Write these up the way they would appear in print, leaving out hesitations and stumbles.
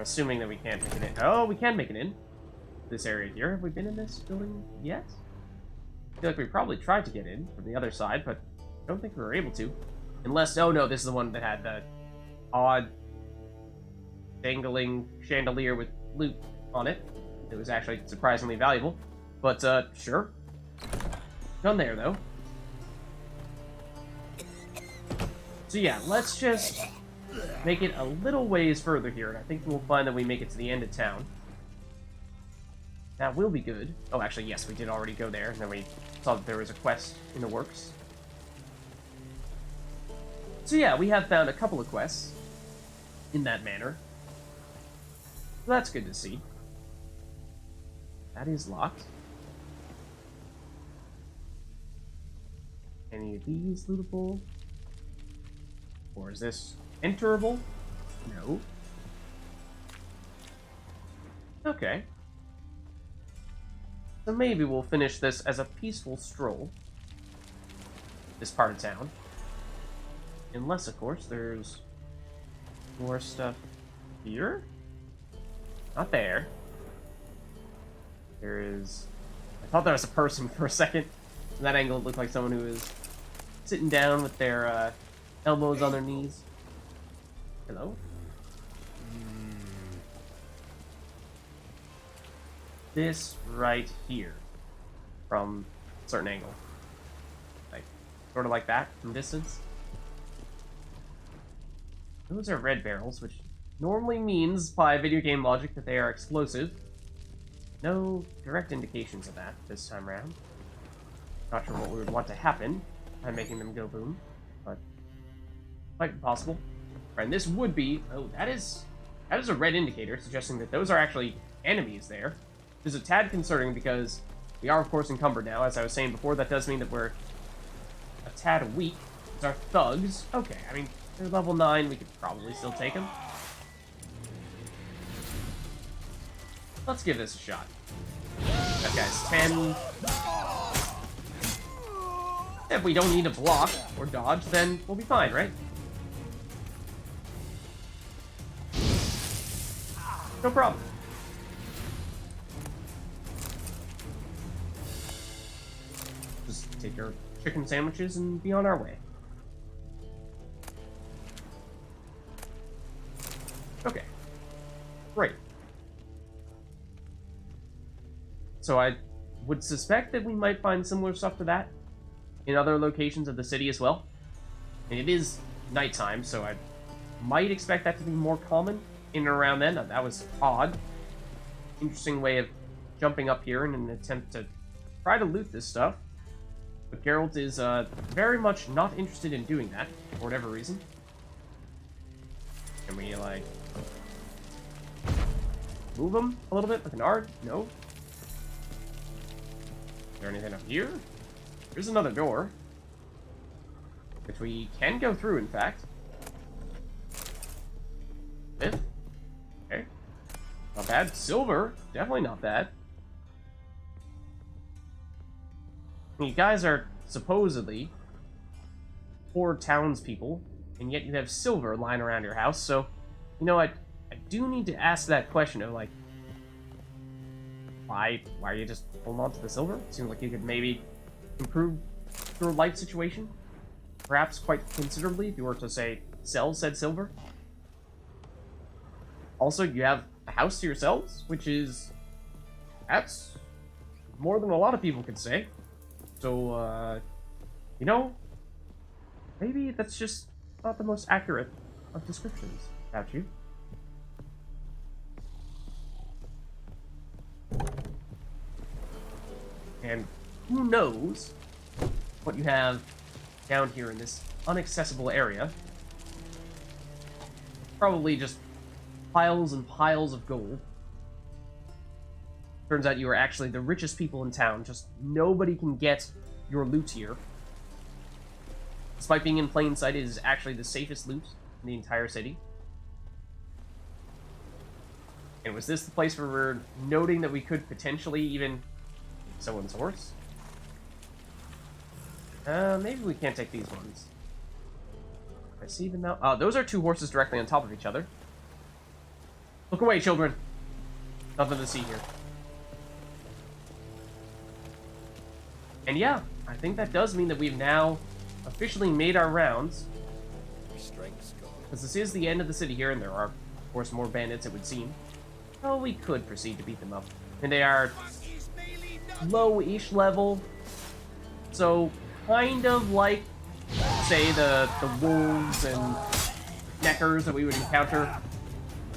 I'm assuming that we can't make it in. Oh, we can make it in this area here. Have we been in this building yet? I feel like we probably tried to get in from the other side, but I don't think we were able to. Unless, oh no, this is the one that had the odd dangling chandelier with loot on it. It was actually surprisingly valuable. But, sure. Done there, though. So yeah, let's just make it a little ways further here, and I think we'll find that we make it to the end of town. That will be good. Oh, actually, yes, we did already go there, and then we saw that there was a quest in the works. So yeah, we have found a couple of quests in that manner. So that's good to see. That is locked. Any of these lootable? Or is this enterable? No. Okay. So maybe we'll finish this as a peaceful stroll. This part of town. Unless, of course, there's more stuff here. Not there. There is... I thought there was a person for a second. From that angle, it looked like someone who was sitting down with their elbows on their knees. Hello? This right here. From a certain angle. Like, sort of like that, from distance. Those are red barrels, which normally means, by video game logic, that they are explosive. No direct indications of that this time around. Not sure what we would want to happen by making them go boom, but might be possible. Right, and this would be... Oh, that is a red indicator, suggesting that those are actually enemies there. Which is a tad concerning because we are, of course, encumbered now. As I was saying before, that does mean that we're a tad weak. These are thugs. Okay, I mean, they're level 9. We could probably still take them. Let's give this a shot. That guy's 10. If we don't need to block or dodge, then we'll be fine, right? No problem. Just take our chicken sandwiches and be on our way. Okay. Great. So I would suspect that we might find similar stuff to that in other locations of the city as well. And it is nighttime, so I might expect that to be more common in and around then. That was odd. Interesting way of jumping up here in an attempt to try to loot this stuff. But Geralt is very much not interested in doing that, for whatever reason. Can we, like, move him a little bit with an R? No. Is there anything up here? There's another door. Which we can go through, in fact. Fifth. Okay. Not bad. Silver. Definitely not bad. You guys are supposedly poor townspeople, and yet you have silver lying around your house, so, you know, I do need to ask that question of, like, why are you just holding on to the silver? It seems like you could maybe improve your life situation, perhaps quite considerably, if you were to, say, sell said silver. Also, you have a house to yourselves, which is... that's more than a lot of people could say. So, you know, maybe that's just not the most accurate of descriptions about you. And who knows what you have down here in this inaccessible area. Probably just piles and piles of gold. Turns out you are actually the richest people in town. Just nobody can get your loot here. Despite being in plain sight, it is actually the safest loot in the entire city. And was this the place where we're noting that we could potentially even someone's horse? Maybe we can't take these ones. I see them now. Oh, those are two horses directly on top of each other. Look away, children. Nothing to see here. And yeah, I think that does mean that we've now officially made our rounds. Because this is the end of the city here, and there are, of course, more bandits, it would seem. Oh, we could proceed to beat them up. And they are low-ish level. So, kind of like, say, the wolves and neckers that we would encounter.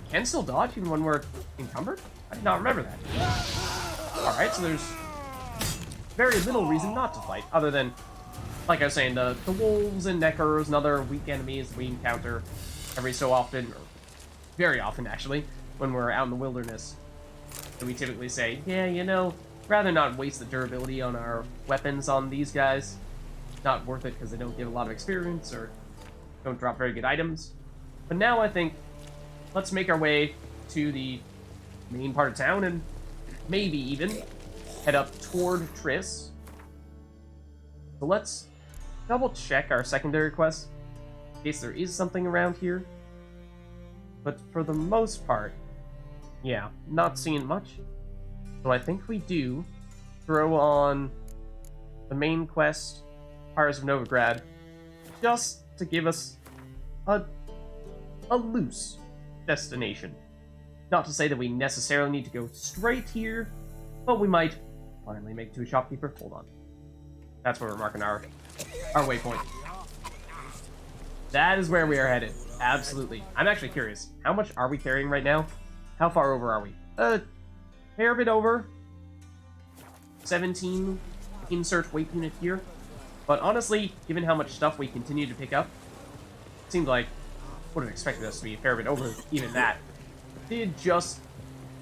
Can still dodge even when we're encumbered? I did not remember that. Alright, so there's very little reason not to fight, other than, like I was saying, the wolves and neckers and other weak enemies we encounter every so often, or very often actually, when we're out in the wilderness. And we typically say, yeah, you know, rather not waste the durability on our weapons on these guys. Not worth it because they don't give a lot of experience or don't drop very good items. But now I think, let's make our way to the main part of town and maybe even head up toward Triss. So let's double check our secondary quests in case there is something around here. But for the most part, yeah, not seeing much. So I think we do throw on the main quest, Pirates of Novigrad, just to give us a loose destination. Not to say that we necessarily need to go straight here, but we might finally make it to a shopkeeper. Hold on. That's where we're marking our waypoint. That is where we are headed. Absolutely. I'm actually curious. How much are we carrying right now? How far over are we? Fair bit over. 17. Insert weight unit here. But honestly, given how much stuff we continue to pick up, it seemed like would have expected us to be a fair bit over even that. Did just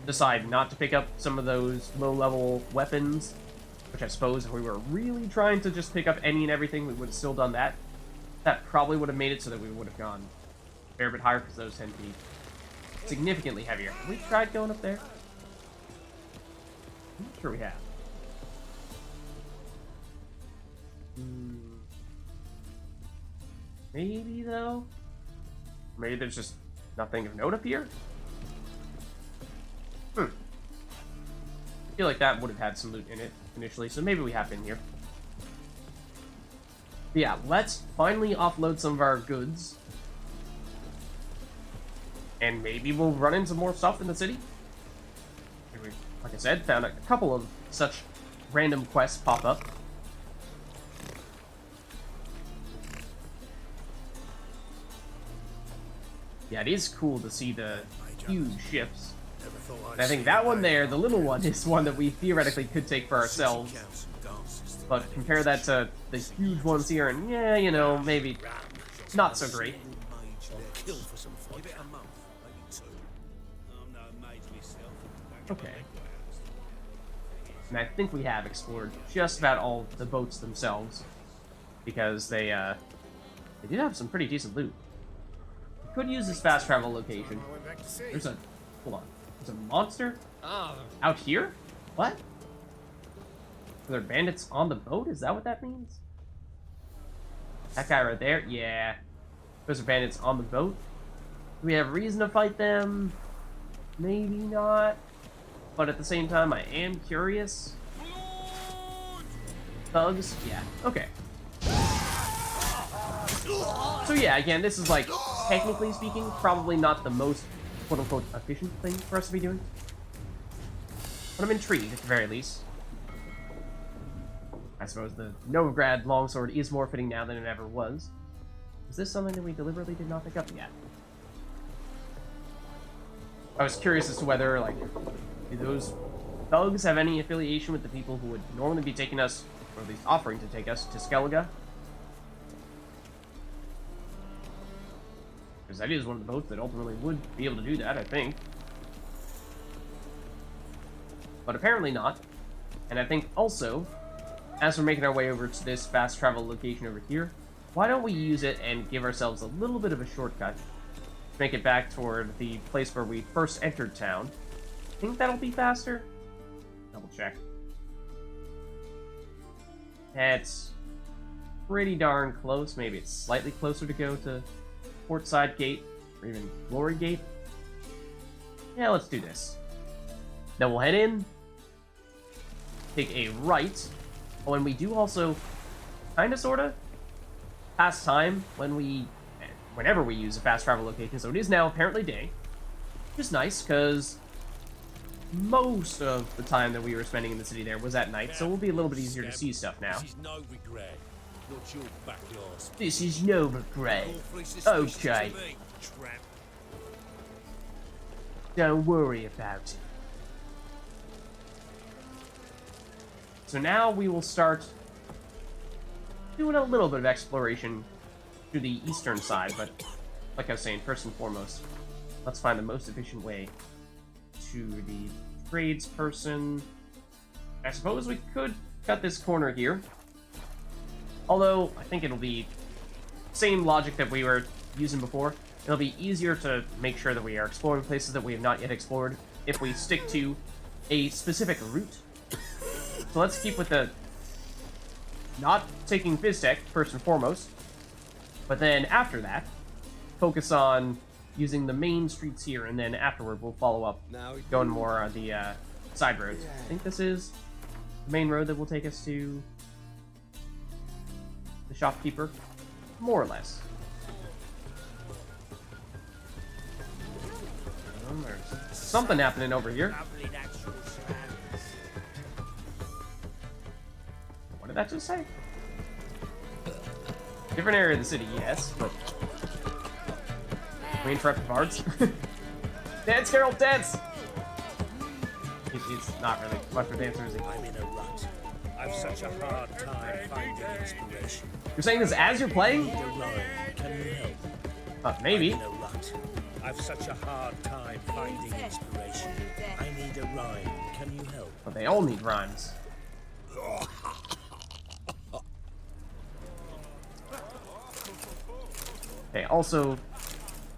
decide not to pick up some of those low-level weapons, which I suppose if we were really trying to just pick up any and everything, we would have still done that. That probably would have made it so that we would have gone a fair bit higher, because those tend to be significantly heavier. Have we tried going up there? I'm not sure we have. Maybe, though? Maybe there's just nothing of note up here? I feel like that would have had some loot in it initially, so maybe we have been here. But yeah, let's finally offload some of our goods. And maybe we'll run into more stuff in the city. Like I said, found a couple of such random quests pop up. Yeah, it is cool to see the huge ships. And I think that one there, the little one, is one that we theoretically could take for ourselves. But compare that to the huge ones here, and yeah, you know, maybe not so great. Okay. And I think we have explored just about all the boats themselves, because they did have some pretty decent loot. We could use this fast travel location. There's a... hold on. There's a monster? Out here? What? Are there bandits on the boat? Is that what that means? That guy right there? Yeah. Those are bandits on the boat. Do we have reason to fight them? Maybe not. But at the same time, I am curious. Thugs? Yeah. Okay. So yeah, again, this is like, technically speaking, probably not the most quote-unquote efficient thing for us to be doing. But I'm intrigued, at the very least. I suppose the Novigrad longsword is more fitting now than it ever was. Is this something that we deliberately did not pick up yet? I was curious as to whether, like, do those thugs have any affiliation with the people who would normally be taking us, or at least offering to take us, to Skellige? Because that is one of the boats that ultimately would be able to do that, I think. But apparently not. And I think also, as we're making our way over to this fast travel location over here, why don't we use it and give ourselves a little bit of a shortcut to make it back toward the place where we first entered town. I think that'll be faster. Double check. It's pretty darn close. Maybe it's slightly closer to go to Portside Gate, or even Glory Gate. Yeah, let's do this. Then we'll head in, take a right. Oh, and we do also, kinda, sorta, pass time whenever we use a fast travel location. So it is now apparently day, which is nice, because most of the time that we were spending in the city there was at night, so it will be a little bit easier to see stuff now. This is no regret. Not your backyard. This is no regret. Okay. Don't worry about it. So now we will start doing a little bit of exploration to the eastern side, but like I was saying, first and foremost, let's find the most efficient way to the trades person. I suppose we could cut this corner here. Although, I think it'll be same logic that we were using before. It'll be easier to make sure that we are exploring places that we have not yet explored if we stick to a specific route. So let's keep with the not taking Phys first and foremost, but then after that, focus on using the main streets here, and then afterward we'll follow up going more on the side roads. I think this is the main road that will take us to the shopkeeper, more or less. There's something happening over here. What did that just say? Different area of the city, yes, but we interrupt the bards. Dance, Carol, dance! He's not really much of a dancer, is he? I'm in a rut. I've such a hard time finding inspiration. You're saying this as you're playing? I need a rhyme. Can you help? Maybe. I'm in a rut. I've such a hard time finding inspiration. I need a rhyme. Can you help? But they all need rhymes. Okay, also,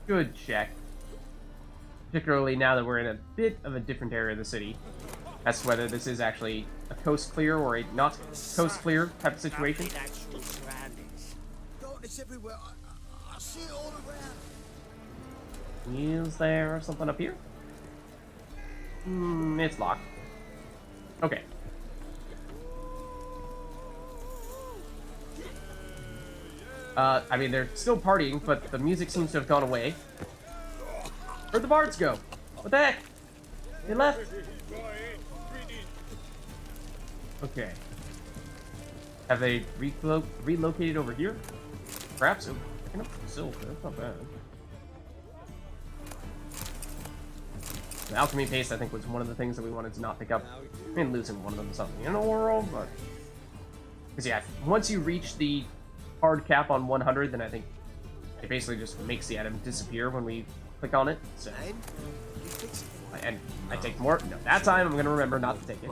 good check. Particularly now that we're in a bit of a different area of the city, as to whether this is actually a coast clear or a not coast clear type of situation. It's everywhere. I see it all around. Is there something up here? It's locked. Okay. I mean, they're still partying, but the music seems to have gone away. Where'd the bards go? What the heck? They left? Okay. Have they relocated over here? Perhaps? Oh, picking up silver. That's not bad. The alchemy paste, I think, was one of the things that we wanted to not pick up. I mean, losing one of them is something in the world, but... Because, yeah, once you reach the hard cap on 100, then I think it basically just makes the item disappear when we click on it. So, and I take more. No, that time I'm gonna remember not to take it.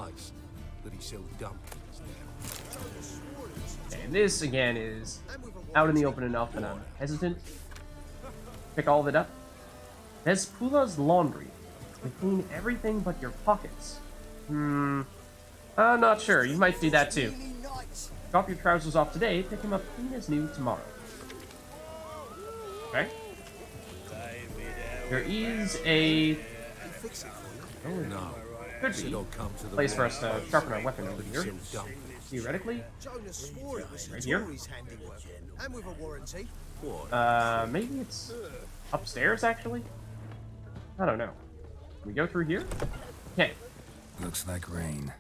And this again is out in the open enough, and I'm hesitant to pick all of it up. There's Pula's laundry. We clean everything but your pockets. I'm not sure. You might do that too. Drop your trousers off today, pick them up clean as new tomorrow. Okay. There is a... could be a place for us to sharpen our weapon over here. Theoretically. Right here. Maybe it's upstairs, actually? I don't know. Can we go through here? Okay. Looks like rain.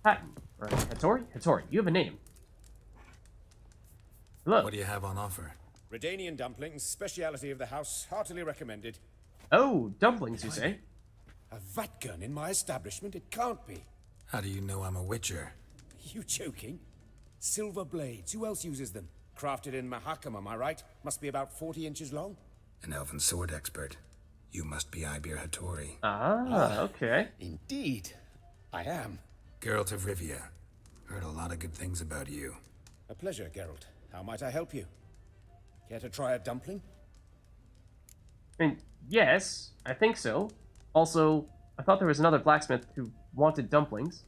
Hatton. Or Hattori? Hattori, you have a name. Hello. What do you have on offer? Redanian dumplings, speciality of the house, heartily recommended. Oh, dumplings, you say? A vat gun in my establishment? It can't be. How do you know I'm a witcher? You joking? Silver blades, who else uses them? Crafted in Mahakam, am I right? Must be about 40 inches long? An elven sword expert. You must be Ibir Hattori. Okay. Indeed, I am. Geralt of Rivia. Heard a lot of good things about you. A pleasure, Geralt. How might I help you? Care to try a dumpling? I mean, yes, I think so. Also, I thought there was another blacksmith who wanted dumplings.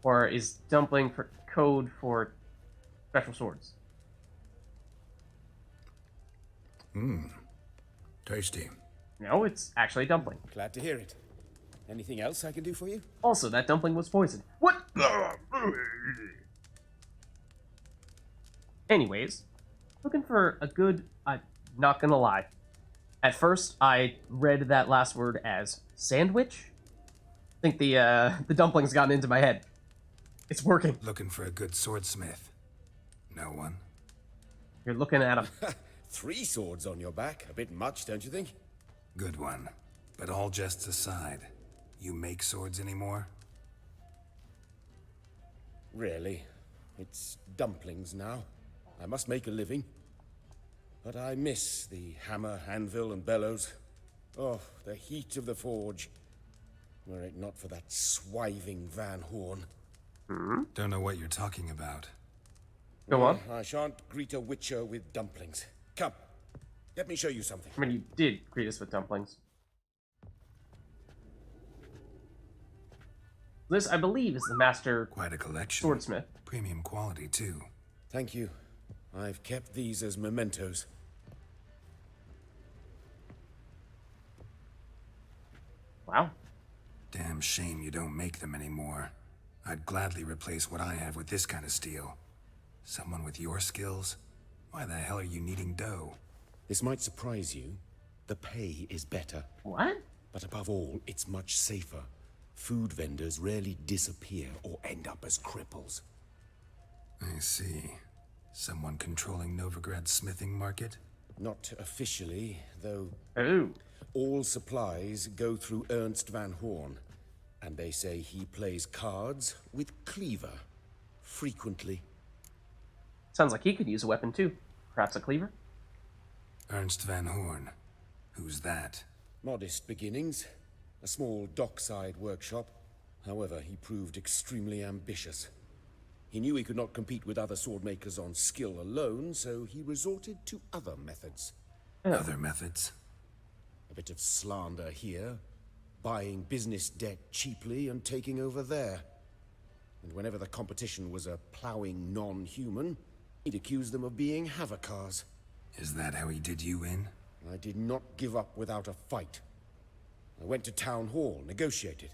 Or is dumpling for code for special swords? Tasty. No, it's actually a dumpling. Glad to hear it. Anything else I can do for you? Also, that dumpling was poisoned. What? Anyways, looking for a good... I'm not gonna lie. At first, I read that last word as sandwich. I think the dumpling's gotten into my head. It's working. Looking for a good swordsmith. No one? You're looking at him. 3 swords on your back. A bit much, don't you think? Good one. But all jests aside, you make swords anymore? Really. It's dumplings now. I must make a living. But I miss the hammer, anvil, and bellows. Oh, the heat of the forge. Were it not for that swiving Van Horn. Don't know what you're talking about. Go on. I shan't greet a witcher with dumplings. Come, let me show you something. I mean, you did greet us with dumplings. This, I believe, is the master Quite a collection. swordsmith. Premium quality, too. Thank you. I've kept these as mementos. Wow. Damn shame you don't make them anymore. I'd gladly replace what I have with this kind of steel. Someone with your skills? Why the hell are you needing dough? This might surprise you. The pay is better. What? But above all, it's much safer. Food vendors rarely disappear or end up as cripples. I see. Someone controlling Novigrad's smithing market? Not officially, though Oh. all supplies go through Ernst Van Horn. And they say he plays cards with Cleaver. Frequently. Sounds like he could use a weapon too. Perhaps a cleaver? Ernst Van Horn. Who's that? Modest beginnings. A small dockside workshop. However, he proved extremely ambitious. He knew he could not compete with other sword makers on skill alone, so he resorted to other methods. Other methods? A bit of slander here, buying business debt cheaply and taking over there. And whenever the competition was a plowing non-human, he'd accuse them of being Havocars. Is that how he did you in? I did not give up without a fight. I went to Town Hall, negotiated.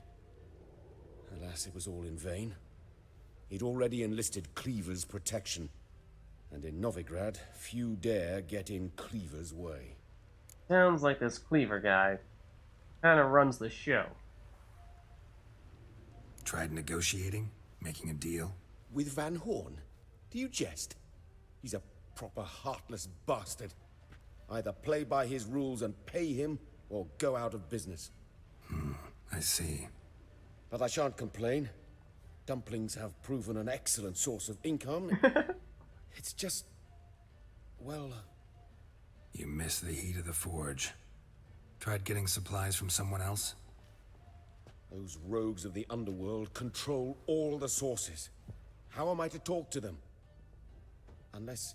Alas, it was all in vain. He'd already enlisted Cleaver's protection. And in Novigrad, few dare get in Cleaver's way. Sounds like this cleaver guy kind of runs the show. Tried negotiating? Making a deal? With Van Horn? Do you jest? He's a proper heartless bastard. Either play by his rules and pay him, or go out of business. I see. But I shan't complain. Dumplings have proven an excellent source of income. It's just... well... You miss the heat of the forge. Tried getting supplies from someone else? those rogues of the underworld control all the sources. How am I to talk to them? Unless...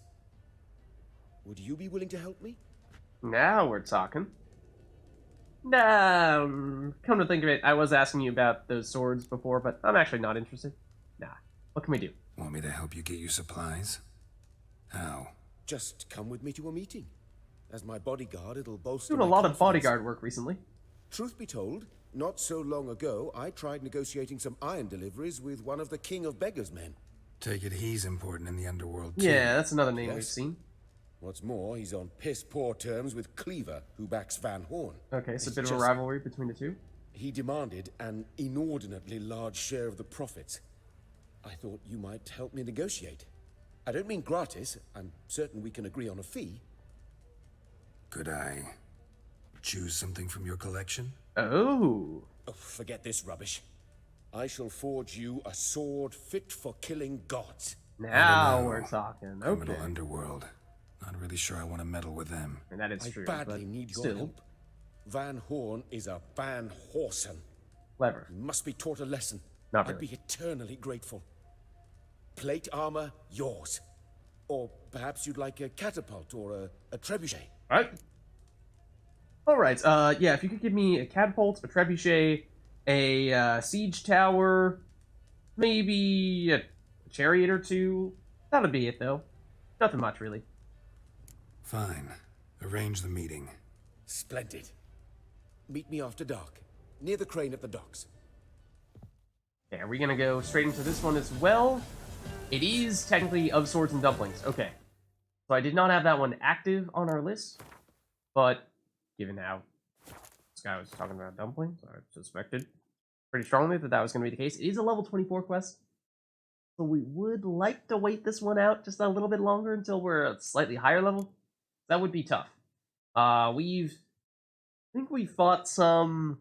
would you be willing to help me? Now we're talking. Nah, come to think of it, I was asking you about those swords before, but I'm actually not interested. Nah, what can we do? Want me to help you get you supplies? How? Just come with me to a meeting. As my bodyguard, it'll bolster Doing a my lot of confidence. bodyguard work recently. Truth be told, not so long ago, I tried negotiating some iron deliveries with one of the King of Beggars' men. Take it he's important in the underworld, too. Yeah, that's another name we've Yes. seen. What's more, he's on piss-poor terms with Cleaver, who backs Van Horn. Okay, it's a It's bit of a just- rivalry between the two. He demanded an inordinately large share of the profits. I thought you might help me negotiate. I don't mean gratis. I'm certain we can agree on a fee. Could I choose something from your collection? Oh. Oh, forget this rubbish. I shall forge you a sword fit for killing gods. Now know. we're talking. Criminal Okay. underworld. Not really sure I want to meddle with them. And that is I true, badly but need your still, help. Van Horn is a Van Horsen. clever. He must be taught a lesson. Not I'd really. be eternally grateful. Plate armor, yours. Or perhaps you'd like a catapult or a trebuchet. Alright, yeah, if you could give me a catapult, a trebuchet, a siege tower, maybe a chariot or two. That'll be it, though. Nothing much, really. Fine. Arrange the meeting. Splendid. Meet me after dark, near the crane at the docks. Okay, are we gonna go straight into this one as well? It is technically of Swords and Dumplings. Okay. So I did not have that one active on our list, but given how this guy was talking about dumplings, I suspected pretty strongly that that was going to be the case. It is a level 24 quest, so we would like to wait this one out just a little bit longer until we're at slightly higher level. That would be tough. I think we fought some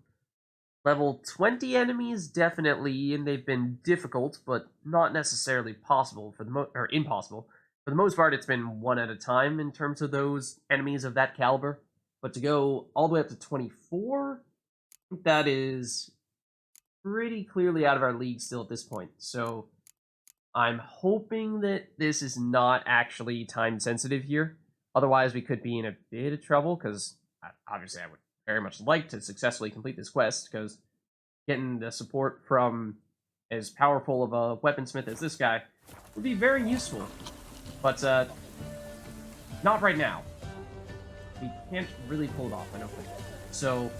level 20 enemies, definitely, and they've been difficult, but not necessarily possible for the or impossible. For the most part, it's been one at a time in terms of those enemies of that caliber. But to go all the way up to 24, I think that is pretty clearly out of our league still at this point. So I'm hoping that this is not actually time sensitive here. Otherwise, we could be in a bit of trouble, because obviously I would very much like to successfully complete this quest, because getting the support from as powerful of a weaponsmith as this guy would be very useful. But not right now. We can't really pull it off, I don't think. So,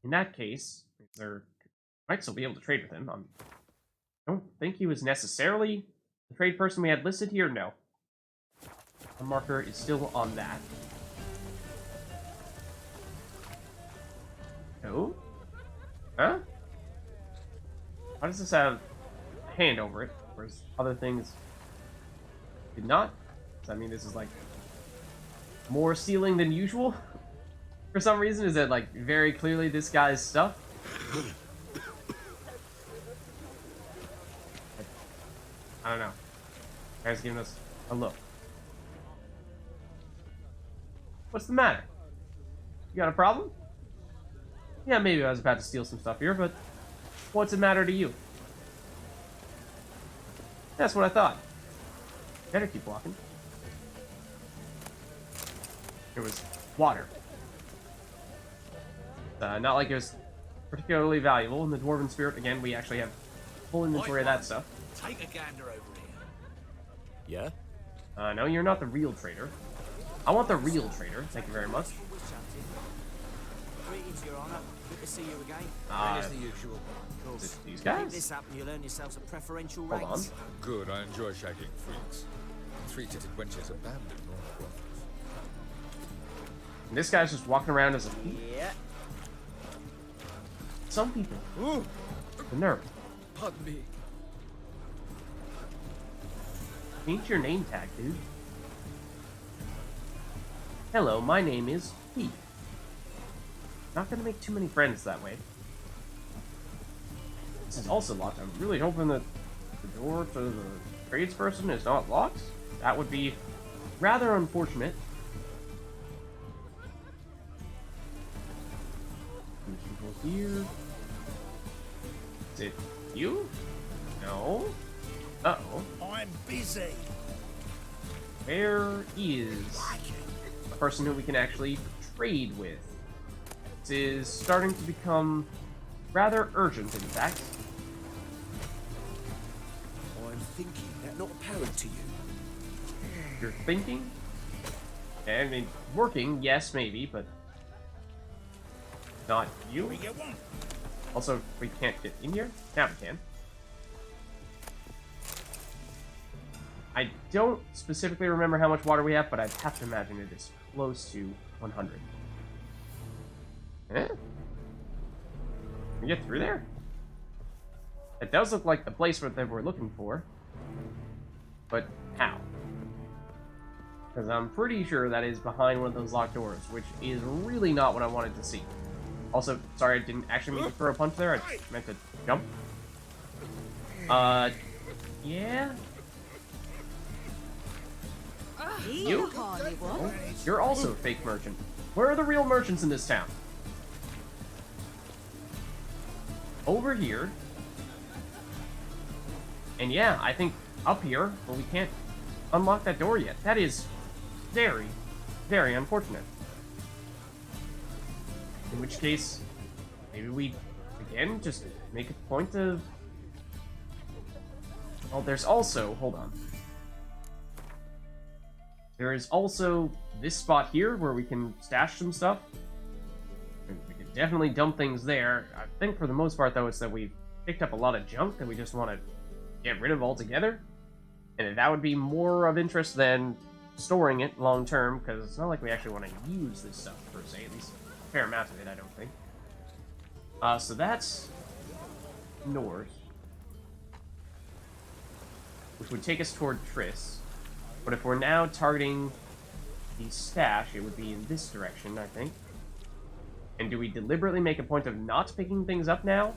in that case, there might still be able to trade with him. I don't think he was necessarily the trade person we had listed here. No. Our marker is still on that. No? Huh? Why does this have a hand over it, whereas other things did not? Does that mean this is like more sealing than usual? For some reason, is it like very clearly this guy's stuff? I don't know. Guy's giving us a look. What's the matter? You got a problem? Yeah, maybe I was about to steal some stuff here, but what's the matter to you? That's what I thought. Better keep walking. It was water. Not like it was particularly valuable. In the Dwarven Spirit, again, we actually have full inventory of that stuff. Take a gander over here. Yeah? No, you're not the real trader. I want the real trader. Thank you very much. Greetings, Your Honor. Good to see you again. As the usual. Is it these Keep guys? this up and you'll earn yourselves a preferential Hold rate. on. Good, I enjoy shagging freaks. Three-titted wenches abandoned all brothels. And this guy's just walking around as a thief. Yeah. Some people. Ooh, The nerve. pardon me. Change your name tag, dude. Hello, my name is Heath. Not gonna make too many friends that way. This is also locked. I'm really hoping that the door to the tradesperson is not locked. That would be rather unfortunate. People here. Is it you? No. Uh-oh. I'm busy. Where is a person who we can actually trade with? This is starting to become rather urgent, in fact. I'm thinking that not apparent to you. You're thinking? I mean, working, yes, maybe, but not you. We get one. Also, we can't get in here? Now we can. I don't specifically remember how much water we have, but I'd have to imagine it is close to 100. Eh? Can we get through there? It does look like the place that we're looking for. But how? Because I'm pretty sure that is behind one of those locked doors, which is really not what I wanted to see. Also, sorry, I didn't actually mean to throw a punch there. I meant to jump. Yeah? You? Oh, you're also a fake merchant. Where are the real merchants in this town? Over here. And yeah, I think up here, but we can't unlock that door yet. That is very, very unfortunate. In which case, maybe we, again, just make a point of... Oh, there's also... Hold on. There is also this spot here where we can stash some stuff. And we can definitely dump things there. I think for the most part, though, it's that we've picked up a lot of junk that we just want to get rid of altogether. And that would be more of interest than storing it long term, because it's not like we actually want to use this stuff per se, at least a fair amount of it, I don't think. So that's north, which would take us toward Triss. But if we're now targeting the stash, it would be in this direction, I think. And do we deliberately make a point of not picking things up now?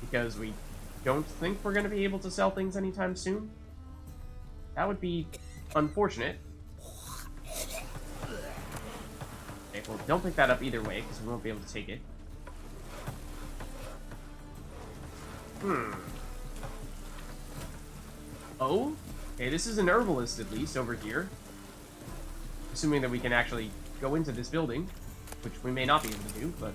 Because we don't think we're going to be able to sell things anytime soon? That would be unfortunate. Okay, well, don't pick that up either way, because we won't be able to take it. Oh? Okay, this is an herbalist, at least, over here. Assuming that we can actually go into this building, which we may not be able to do, but...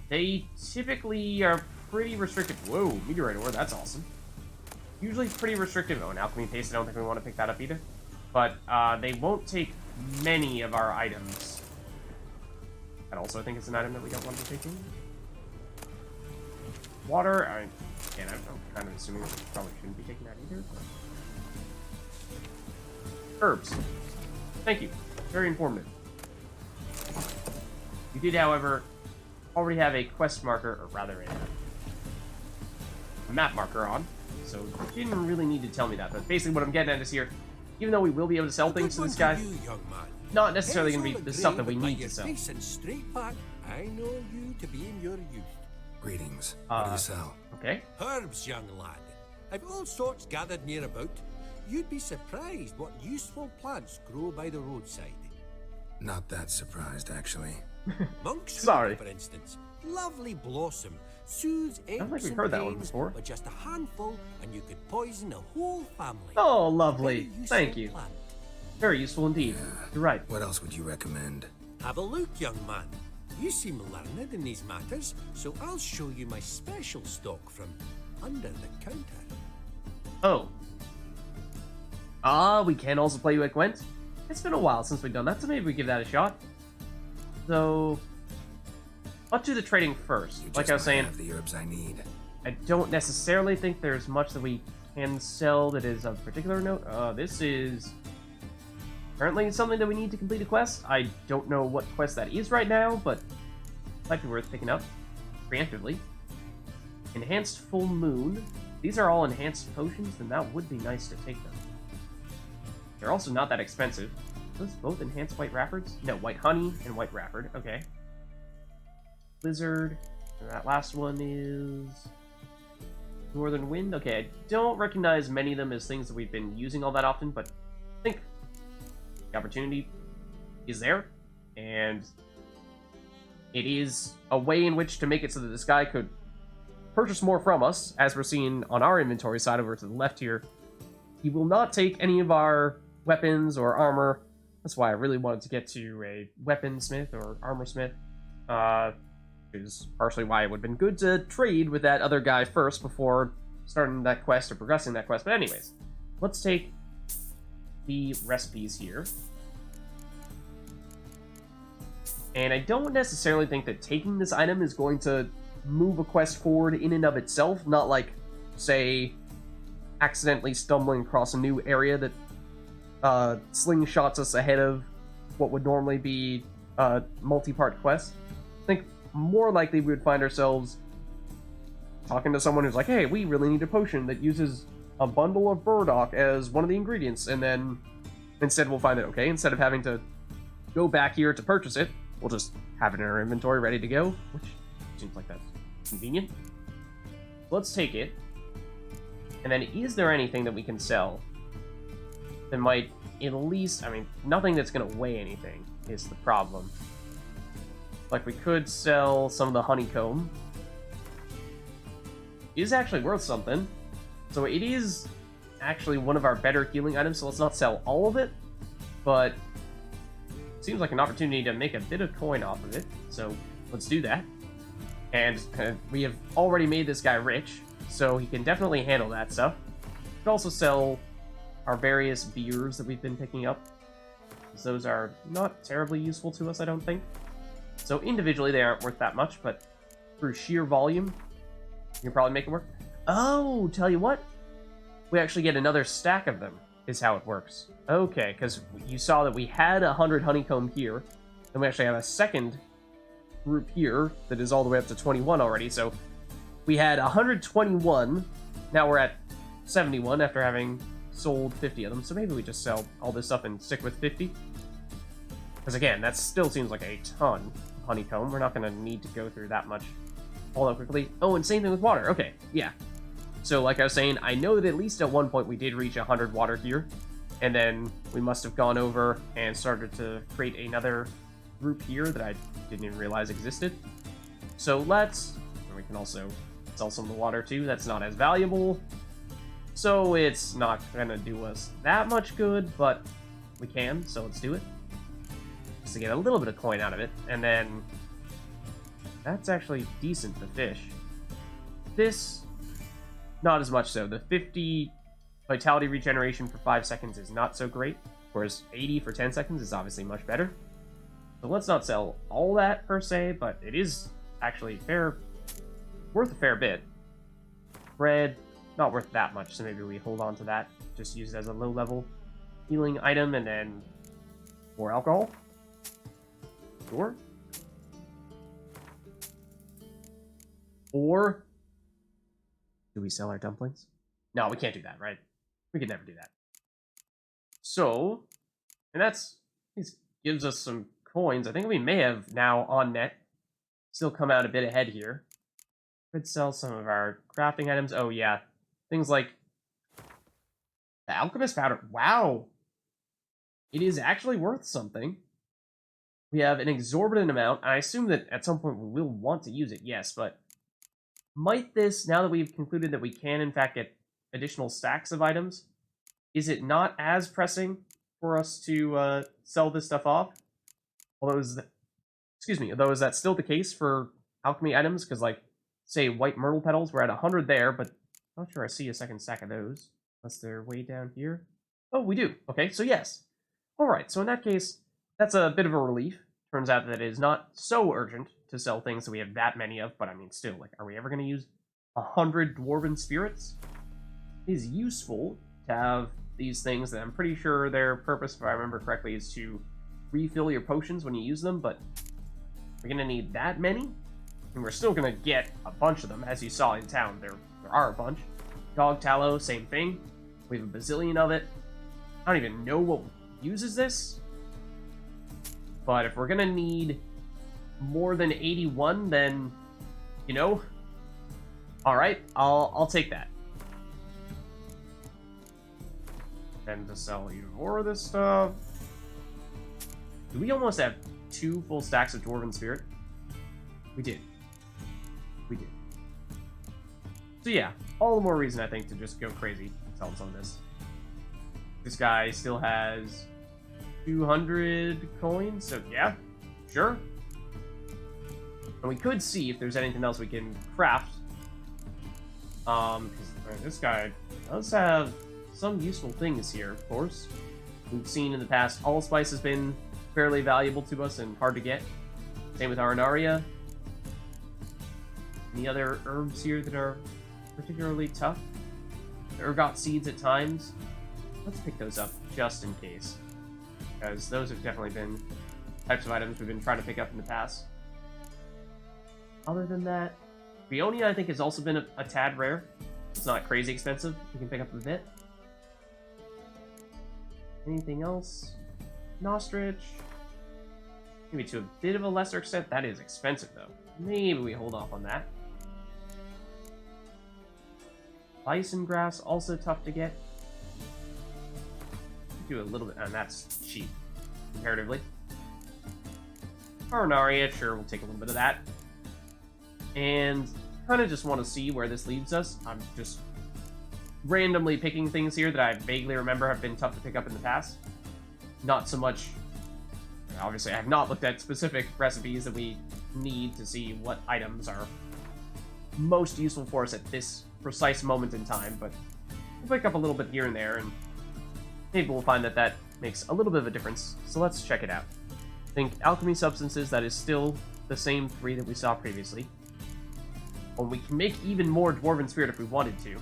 They typically are pretty restricted. Whoa, meteorite ore, that's awesome. Usually pretty restrictive. Oh, an alchemy paste, I don't think we want to pick that up either. But they won't take many of our items. I also think it's an item that we don't want to take in. Water, again, I'm kind of assuming that we probably shouldn't be taking that either. But... Herbs. Thank you. Very informative. We did, however, already have a quest marker, or rather a map marker on, so you didn't really need to tell me that. But basically what I'm getting at is here, even though we will be able to sell things to this guy, not necessarily going to be the stuff that we need to sell. Straight back, I know you to be in your youth. Greetings. What do you sell? Okay. Herbs, young lad. I've all sorts gathered near about. You'd be surprised what useful plants grow by the roadside. Not that surprised, actually. Monk's Sorry. for instance. Lovely blossom. Soothes aches think we've and heard that one pains, before. But just a handful, and you could poison a whole family. Oh, lovely. Very useful Thank you. plant. Very useful indeed. You're right. What else would you recommend? Have a look, young man. You seem learned in these matters, so I'll show you my special stock from under the counter. Oh. We can also play you at Gwent. It's been a while since we've done that, so maybe we give that a shot. So, let's do the trading first. You Like just I was might saying, have the herbs I need. I don't necessarily think there's much that we can sell that is of particular note. This is apparently something that we need to complete a quest. I don't know what quest that is right now, but it might be worth picking up preemptively. Enhanced Full Moon. These are all enhanced potions, then that would be nice to take them. They're also not that expensive. Are those both enhanced white wrappers? No, white honey and white wrappered. Okay. Blizzard. And that last one is Northern Wind. Okay, I don't recognize many of them as things that we've been using all that often, but I think the opportunity is there, and it is a way in which to make it so that this guy could purchase more from us, as we're seeing on our inventory side over to the left here. He will not take any of our weapons or armor. That's why I really wanted to get to a weaponsmith or armorsmith. Which is partially why it would have been good to trade with that other guy first before starting that quest or progressing that quest. But anyways, let's take the recipes here. And I don't necessarily think that taking this item is going to move a quest forward in and of itself. Not like, say, accidentally stumbling across a new area that slingshots us ahead of what would normally be a multi-part quest. I think more likely we would find ourselves talking to someone who's like, hey, we really need a potion that uses a bundle of burdock as one of the ingredients, and then instead we'll find that, okay, instead of having to go back here to purchase it, we'll just have it in our inventory ready to go, which seems like that's convenient. Let's take it. And then is there anything that we can sell that might at least, I mean, nothing that's going to weigh anything is the problem. Like, we could sell some of the honeycomb. It is actually worth something. So it is actually one of our better healing items, so let's not sell all of it. But it seems like an opportunity to make a bit of coin off of it, so let's do that. And we have already made this guy rich, so he can definitely handle that stuff. We could also sell our various beers that we've been picking up. Those are not terribly useful to us, I don't think. So individually, they aren't worth that much, but through sheer volume, you can probably make it work. Oh, tell you what. We actually get another stack of them, is how it works. Okay, because you saw that we had 100 honeycomb here, and we actually have a second group here that is all the way up to 21 already, so we had 121, now we're at 71 after having sold 50 of them, so maybe we just sell all this up and stick with 50. Because again, that still seems like a ton of honeycomb. We're not going to need to go through that much all that quickly. Oh, and same thing with water. Okay, yeah. So like I was saying, I know that at least at one point we did reach 100 water here, and then we must have gone over and started to create another group here that I didn't even realize existed. So let's... And we can also sell some of the water too. That's not as valuable. So it's not gonna do us that much good, but we can, so let's do it. Just to get a little bit of coin out of it, and then that's actually decent to fish. This, not as much so. The 50 vitality regeneration for 5 seconds is not so great, whereas 80 for 10 seconds is obviously much better. So let's not sell all that per se, but it is actually worth a fair bit. Bread, not worth that much, so maybe we hold on to that. Just use it as a low-level healing item, and then more alcohol. Sure. Or do we sell our dumplings? No, we can't do that, right? We could never do that. So, and this gives us some coins. I think we may have now on net still come out a bit ahead here. Could sell some of our crafting items. Oh yeah, things like the alchemist powder. Wow, it is actually worth something. We have an exorbitant amount. I assume that at some point we will want to use it, yes, but might this, now that we've concluded that we can in fact get additional stacks of items, is it not as pressing for us to sell this stuff off? Although is that still the case for alchemy items? Because like, say white myrtle petals, we're at 100 there, but I'm not sure I see a second stack of those. Unless they're way down here. Oh, we do. Okay, so yes. Alright, so in that case, that's a bit of a relief. Turns out that it is not so urgent to sell things that we have that many of, but I mean, still, like, are we ever going to use 100 dwarven spirits? It is useful to have these things that I'm pretty sure their purpose, if I remember correctly, is to refill your potions when you use them, but we're going to need that many, and we're still going to get a bunch of them, as you saw in town. There are a bunch. Dog tallow, same thing. We have a bazillion of it. I don't even know what uses this, but if we're going to need more than 81, then, you know, alright, I'll take that. And to sell even more of this stuff. Do we almost have 2 full stacks of Dwarven Spirit? We did. We did. So yeah, all the more reason I think to just go crazy and sell some of this. This guy still has 200 coins, so yeah, sure. And we could see if there's anything else we can craft. Because this guy does have some useful things here, of course. We've seen in the past, allspice has been fairly valuable to us and hard to get. Same with Arenaria. Any other herbs here that are particularly tough? The ergot seeds at times. Let's pick those up just in case, because those have definitely been types of items we've been trying to pick up in the past. Other than that, Brionia I think has also been a tad rare. It's not crazy expensive. We can pick up a bit. Anything else? Nostrich. Maybe to a bit of a lesser extent. That is expensive though. Maybe we hold off on that. Bison grass, also tough to get. Do a little bit, and that's cheap comparatively. Arenaria, sure, we'll take a little bit of that. And kind of just want to see where this leaves us. I'm just randomly picking things here that I vaguely remember have been tough to pick up in the past. Not so much... Obviously, I have not looked at specific recipes that we need to see what items are most useful for us at this precise moment in time, but we'll pick up a little bit here and there, and maybe we'll find that that makes a little bit of a difference. So let's check it out. Think alchemy substances, that is still the same 3 that we saw previously. Well, we can make even more Dwarven Spirit if we wanted to,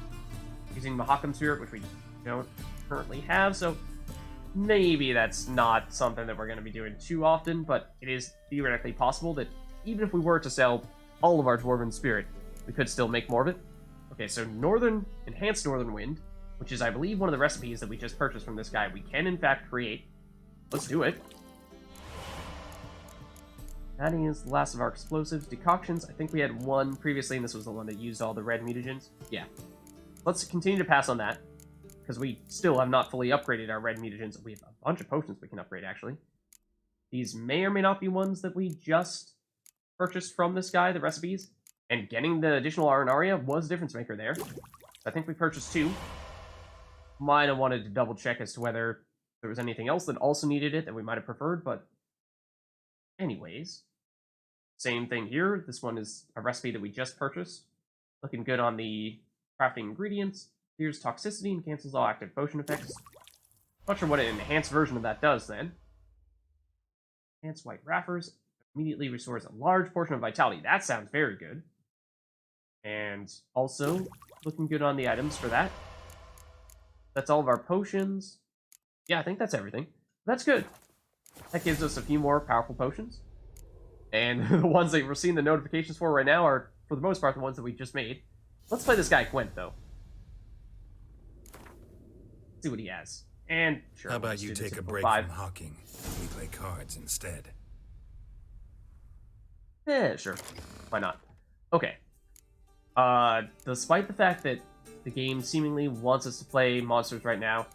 using Mahakam Spirit, which we don't currently have, so maybe that's not something that we're going to be doing too often, but it is theoretically possible that even if we were to sell all of our Dwarven Spirit, we could still make more of it. Okay, so Enhanced Northern Wind, which is, I believe, one of the recipes that we just purchased from this guy, we can, in fact, create. Let's do it. That is the last of our explosives. Decoctions, I think we had one previously, and this was the one that used all the red mutagens. Yeah. Let's continue to pass on that, because we still have not fully upgraded our red mutagens. We have a bunch of potions we can upgrade, actually. These may or may not be ones that we just purchased from this guy, the recipes. And getting the additional Arenaria was a difference maker there. I think we purchased 2. Might have wanted to double check as to whether there was anything else that also needed it that we might have preferred, but anyways. Same thing here. This one is a recipe that we just purchased. Looking good on the crafting ingredients. Clears toxicity and cancels all active potion effects. Not sure what an enhanced version of that does then. Enhanced white raffers. Immediately restores a large portion of vitality. That sounds very good. And also, looking good on the items for that. That's all of our potions. Yeah, I think that's everything. That's good. That gives us a few more powerful potions. And the ones that we're seeing the notifications for right now are, for the most part, the ones that we just made. Let's play this guy Gwent, though. Let's see what he has. And sure. How about you take a break from hawking and we play cards instead? Yeah, sure. Why not? Okay. Despite the fact that the game seemingly wants us to play monsters right now,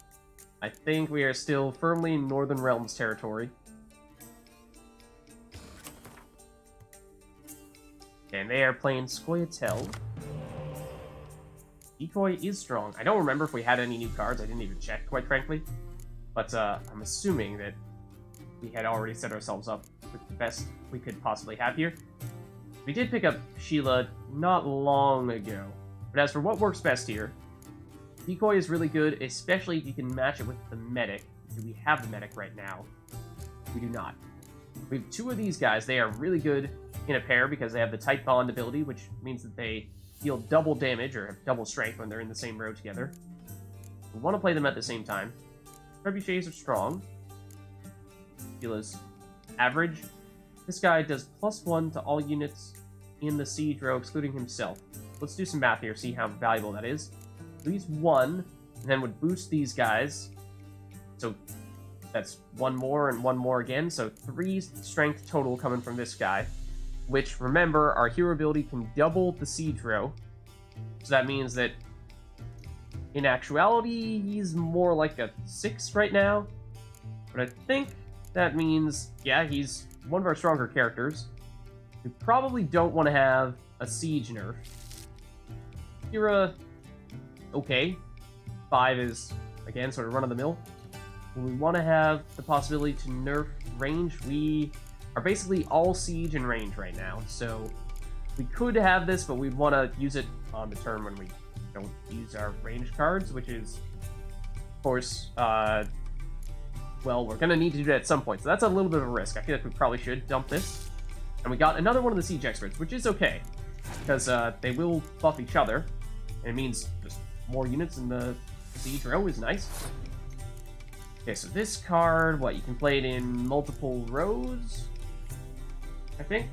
I think we are still firmly in Northern Realms territory. And they are playing Scoia'tael. Decoy is strong. I don't remember if we had any new cards. I didn't even check, quite frankly. But I'm assuming that we had already set ourselves up with the best we could possibly have here. We did pick up Sheila not long ago. But as for what works best here, Decoy is really good, especially if you can match it with the medic. Do we have the medic right now? We do not. We have 2 of these guys. They are really good in a pair because they have the tight bond ability, which means that they deal double damage or have double strength when they're in the same row together. We want to play them at the same time. Trebuchets are strong. Sheila's average. This guy does +1 to all units in the siege row, excluding himself. Let's do some math here, see how valuable that is. So he's 1, and then would boost these guys. So that's 1 more and 1 more again, so 3 strength total coming from this guy. Which, remember, our hero ability can double the siege row. So that means that, in actuality, he's more like a 6 right now. But I think that means, yeah, he's one of our stronger characters. We probably don't want to have a siege nerf. Kira, okay. 5 is, again, sort of run-of-the-mill. When we want to have the possibility to nerf range, we are basically all siege and range right now. So we could have this, but we'd want to use it on the turn when we don't use our range cards, which is, of course, well, we're going to need to do that at some point. So that's a little bit of a risk. I feel like we probably should dump this. And we got another one of the siege experts, which is okay, because they will buff each other. And it means just more units in the siege row is nice. Okay, so this card, what, you can play it in multiple rows, I think?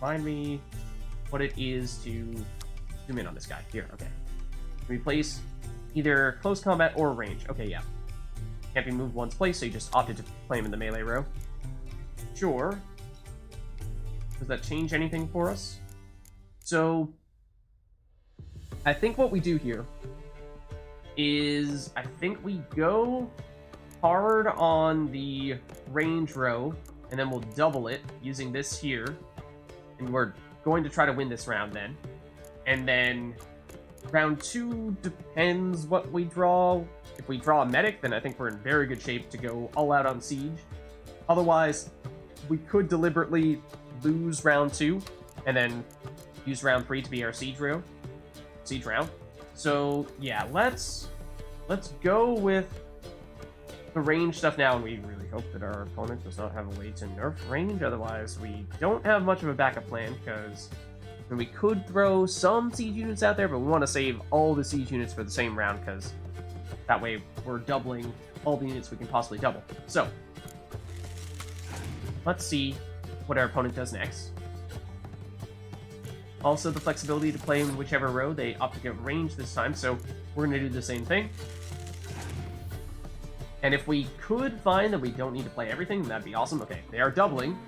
Remind me what it is to zoom in on this guy. Here, okay. We place either close combat or range. Okay, yeah. Can't be moved once place, so you just opted to play him in the melee row. Sure. Does that change anything for us? So, I think what we do here is, I think we go hard on the range row, and then we'll double it using this here. And we're going to try to win this round then. And then round 2 depends what we draw. If we draw a medic, then I think we're in very good shape to go all out on siege. Otherwise, we could deliberately lose round 2 and then use round 3 to be our siege round. So yeah, let's go with the range stuff now, and we really hope that our opponent does not have a way to nerf range. Otherwise, we don't have much of a backup plan, because we could throw some siege units out there, but we want to save all the siege units for the same round, because that way we're doubling all the units we can possibly double. So, let's see what our opponent does next. Also, the flexibility to play in whichever row. They opt to get range this time, so we're going to do the same thing. And if we could find that we don't need to play everything, that'd be awesome. Okay, they are doubling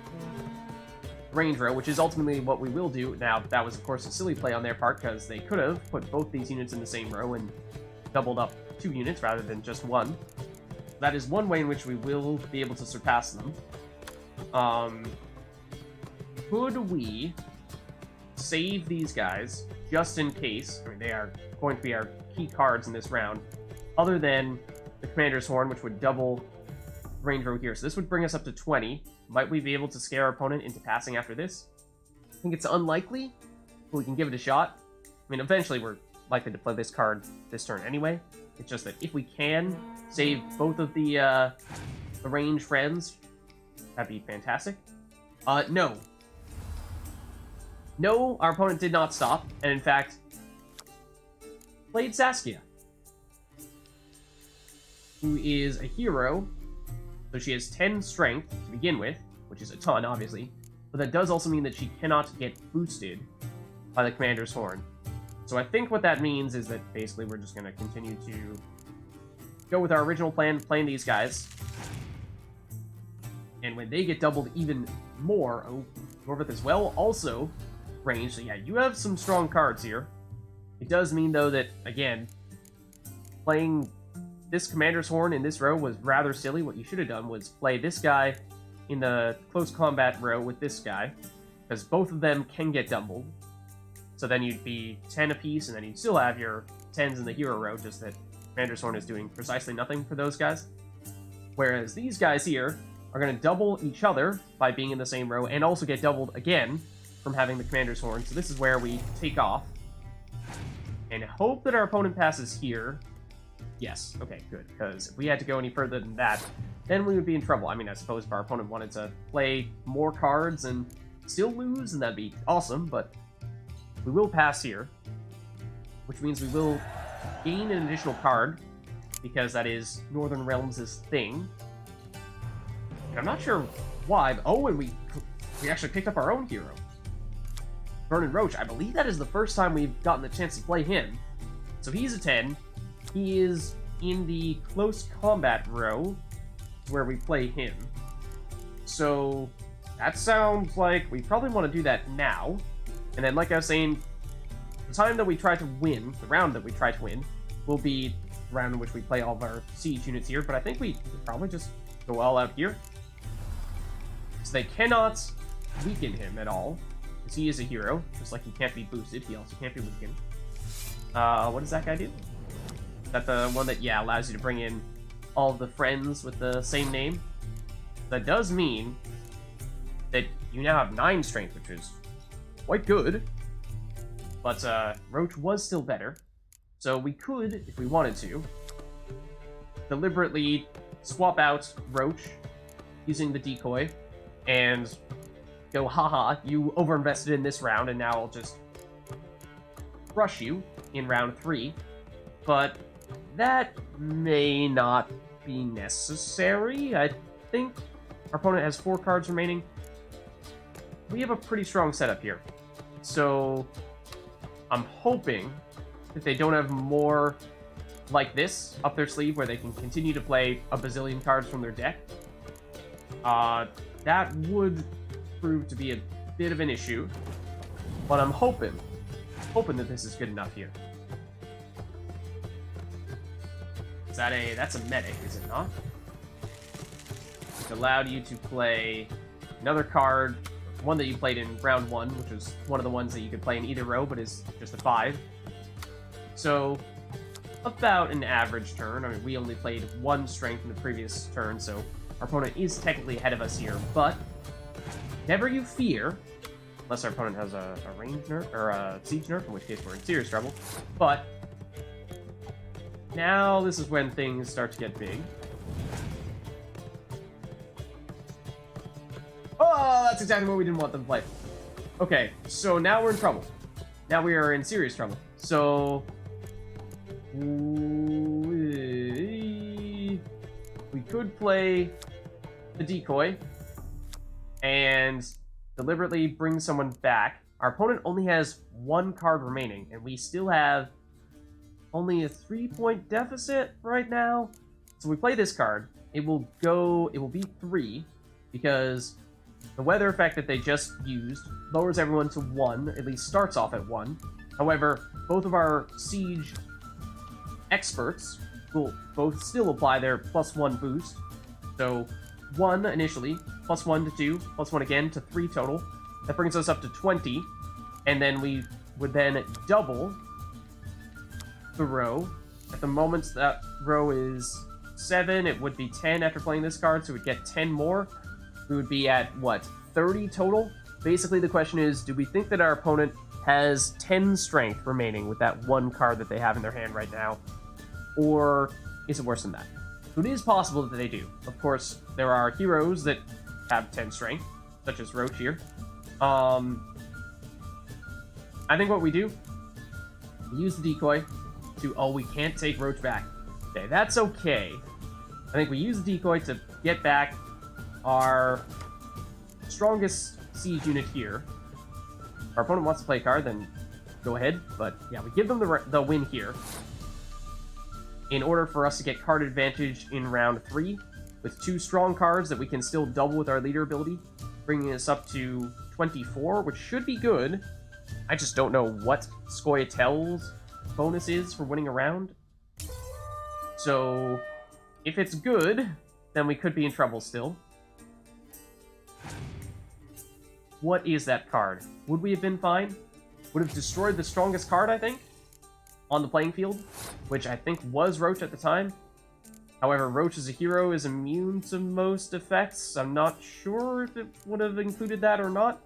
range row, which is ultimately what we will do. Now, that was, of course, a silly play on their part, because they could have put both these units in the same row and doubled up 2 units rather than just 1. That is one way in which we will be able to surpass them. Could we save these guys just in case? I mean, they are going to be our key cards in this round, other than the Commander's Horn, which would double range row here. So this would bring us up to 20. Might we be able to scare our opponent into passing after this? I think it's unlikely, but we can give it a shot. I mean, eventually we're likely to play this card this turn anyway. It's just that if we can save both of the range friends, that'd be fantastic. No. No, our opponent did not stop, and in fact, played Saskia, who is a hero. So she has 10 strength to begin with, which is a ton, obviously, but that does also mean that she cannot get boosted by the Commander's Horn. So I think what that means is that basically we're just going to continue to go with our original plan, playing these guys. And when they get doubled even more, oh, Gorvith as well, also range. So yeah, you have some strong cards here. It does mean, though, that, again, playing this Commander's Horn in this row was rather silly. What you should have done was play this guy in the close combat row with this guy, because both of them can get doubled. So then you'd be 10 apiece, and then you'd still have your 10s in the hero row, just that Commander's Horn is doing precisely nothing for those guys. Whereas these guys here are going to double each other by being in the same row, and also get doubled again from having the Commander's Horn. So this is where we take off and hope that our opponent passes here. Yes, okay, good, because if we had to go any further than that, then we would be in trouble. I mean, I suppose if our opponent wanted to play more cards and still lose, then that'd be awesome, but we will pass here, which means we will gain an additional card, because that is Northern Realms' thing. And I'm not sure why, but, oh, and we actually picked up our own hero. Vernon Roach, I believe that is the first time we've gotten the chance to play him. So he's a 10. He is in the close combat row, where we play him. So that sounds like we probably want to do that now. And then, like I was saying, the time that we try to win, the round that we try to win, will be the round in which we play all of our siege units here. But I think we probably just go all out here. So they cannot weaken him at all, because he is a hero. Just like he can't be boosted, he also can't be weakened. What does that guy do? Is that the one that, yeah, allows you to bring in all of the friends with the same name? That does mean that you now have 9 strength, which is quite good. But Roach was still better. So we could, if we wanted to, deliberately swap out Roach using the decoy and go, haha, you overinvested in this round, and now I'll just crush you in round 3. But that may not be necessary. I think our opponent has 4 cards remaining. We have a pretty strong setup here. So I'm hoping that they don't have more like this up their sleeve, where they can continue to play a bazillion cards from their deck. That would prove to be a bit of an issue, but I'm hoping that this is good enough here. That's a medic, is it not? It allowed you to play another card, one that you played in round 1, which was one of the ones that you could play in either row, but is just a 5. So, about an average turn. I mean, we only played 1 strength in the previous turn, so our opponent is technically ahead of us here, but never you fear, unless our opponent has a range nerf, or a siege nerf, in which case we're in serious trouble. But now this is when things start to get big. that's exactly what we didn't want them to play. Okay, so now we're in trouble. Now we are in serious trouble. So... we could play the decoy and deliberately bring someone back. Our opponent only has 1 card remaining, and we still have only a 3-point deficit right now. So we play this card. It will be 3, because the weather effect that they just used lowers everyone to 1, at least starts off at 1. However, both of our siege experts will both still apply their +1 boost. So 1 initially, +1 to 2, +1 again to 3 total. That brings us up to 20, and then we would then double the row. At the moment that row is 7, it would be 10 after playing this card, so we'd get 10 more. We would be at, what, 30 total? Basically, the question is, do we think that our opponent has 10 strength remaining with that 1 card that they have in their hand right now? Or is it worse than that? So it is possible that they do. Of course, there are heroes that have 10 strength, such as Roach here. I think what we do, we use the decoy to... Oh, we can't take Roach back. Okay, that's okay. I think we use the decoy to get back our strongest siege unit here. If our opponent wants to play a card, then go ahead. But yeah, we give them the win here, in order for us to get card advantage in round 3, with 2 strong cards that we can still double with our leader ability, bringing us up to 24, which should be good. I just don't know what Scoia'tael's bonus is for winning a round. So, if it's good, then we could be in trouble still. What is that card? Would we have been fine? Would have destroyed the strongest card, I think, on the playing field, which I think was Roach at the time. However, Roach as a hero is immune to most effects. I'm not sure if it would have included that or not.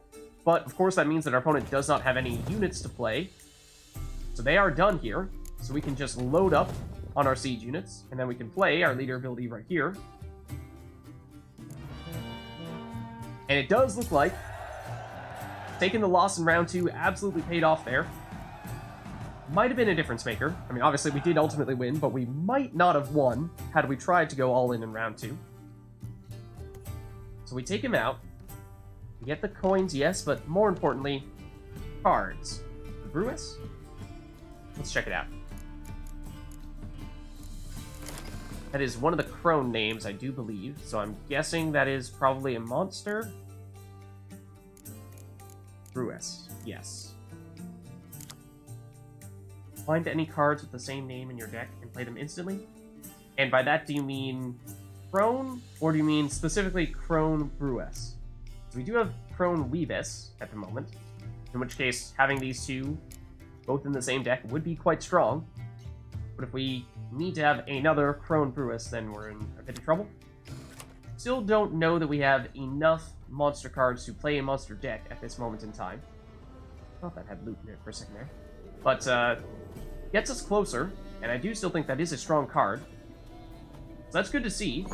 But, of course, that means that our opponent does not have any units to play. So they are done here. So we can just load up on our siege units, and then we can play our leader ability right here. And it does look like taking the loss in round 2 absolutely paid off there. Might have been a difference maker. I mean, obviously we did ultimately win, but we might not have won had we tried to go all in round 2. So we take him out. We get the coins, yes, but more importantly, cards. The Brewess? Let's check it out. That is one of the crone names, I do believe, so I'm guessing that is probably a monster. Brewess, yes. Find any cards with the same name in your deck and play them instantly. And by that, do you mean crone, or do you mean specifically crone Brewess? So we do have crone Weebess at the moment, in which case having these two both in the same deck would be quite strong. But if we need to have another crone Brewess, then we're in a bit of trouble. Still don't know that we have enough monster cards to play a monster deck at this moment in time. Thought that had loot in it for a second there. But, gets us closer, and I do still think that is a strong card. So that's good to see.